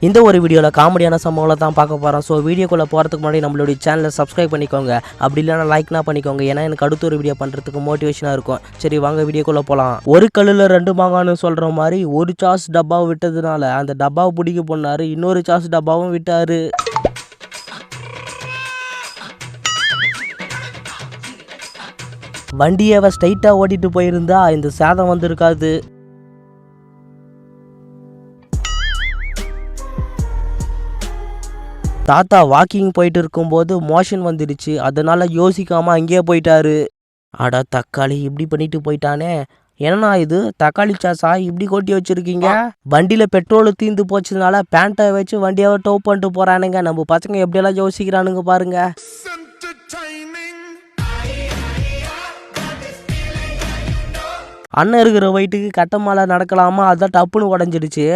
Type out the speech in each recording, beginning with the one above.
இந்த ஒரு வீடியோவில் காமெடியான சம்பவங்களை தான் பார்க்க போகிறோம். ஸோ வீடியோக்குள்ளே போகிறதுக்கு முன்னாடி நம்மளுடைய சேனலை சப்ஸ்கிரைப் பண்ணிக்கோங்க. அப்படி இல்லைனா லைக்னா பண்ணிக்கோங்க. ஏன்னா எனக்கு அடுத்த ஒரு வீடியோ பண்ணுறதுக்கு மோட்டிவேஷனாக இருக்கும். சரி வாங்க வீடியோக்குள்ளே போகலாம். ஒரு கல்லில் ரெண்டு மாங்கான்னு சொல்கிற மாதிரி ஒரு சாஸ் டப்பாவை விட்டதுனால அந்த டப்பாவை பிடிக்க போனார். இன்னொரு சாஸ் டப்பாவும் விட்டார். வண்டியை ஸ்ட்ரைட்டாக ஓட்டிட்டு போயிருந்தா இந்த சேதம் வந்திருக்காது. தாத்தா வாக்கிங் போயிட்டு இருக்கும்போது மோஷன் வந்துடுச்சு. அதனால யோசிக்காம அங்கேயே போயிட்டாரு. அடா தக்காளி இப்படி பண்ணிட்டு போயிட்டானே, என்னண்ணா இது தக்காளி சாஸா இப்படி கொட்டி வச்சிருக்கீங்க? வண்டியில பெட்ரோல் தீர்ந்து போச்சதுனால பேண்ட்டை வச்சு வண்டியாவை டோ பண்ணிட்டு போறானுங்க. நம்ம பசங்க எப்படியெல்லாம் யோசிக்கிறானுங்க பாருங்க. அண்ணன் இருக்கிற வயிட்டுக்கு கட்ட மாலை நடக்கலாமா, அதான் டப்புன்னு உடஞ்சிடுச்சு.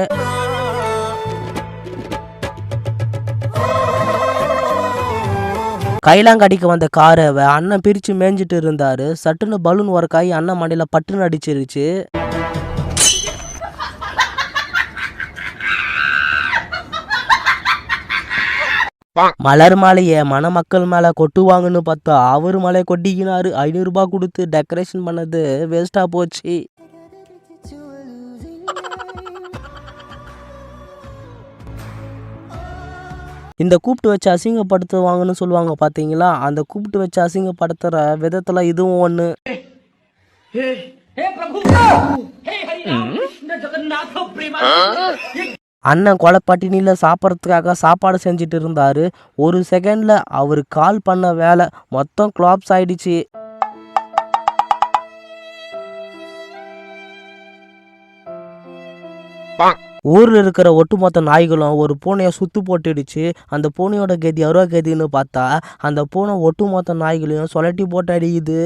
கைலாங்கடிக்கு வந்த காரை அண்ணன் பிரித்து மேய்ஞ்சிட்டு இருந்தார். சட்டுன்னு பலூன் ஒர்க்காகி அண்ணன் மண்டையில் பட்டுன்னு அடிச்சிருச்சு. மலர் மாலையை மணமக்கள் மேலே கொட்டுவாங்கன்னு பார்த்தா அவர் மலையை கொட்டிக்கினாரு. 500 ரூபாய் கொடுத்து டெக்கரேஷன் பண்ணது வேஸ்ட்டாக போச்சு. இந்த கூப்பிட்டு வச்சு அசிங்கப்படுத்துவாங்கன்னு சொல்லுவாங்க பார்த்தீங்களா, அந்த கூப்பிட்டு வச்சு அசிங்கப்படுத்துகிற விதத்தில் இதுவும் ஒன்று. அண்ணன் கொலைப்பட்டினியில் சாப்பிட்றதுக்காக சாப்பாடு செஞ்சுட்டு இருந்தார். ஒரு செகண்டில் அவர் கால் பண்ண வேலை மொத்தம் க்ளாப்ஸ் ஆயிடுச்சு. ஊரில் இருக்கிற ஒட்டுமொத்த நாய்களும் ஒரு பூனையை சுத்து போட்டுடுச்சு. அந்த பூனையோட கதி அருவா கதின்னு பார்த்தா அந்த பூனை ஒட்டுமொத்த நாய்களையும் சொலட்டி போட்டு அடிக்குது.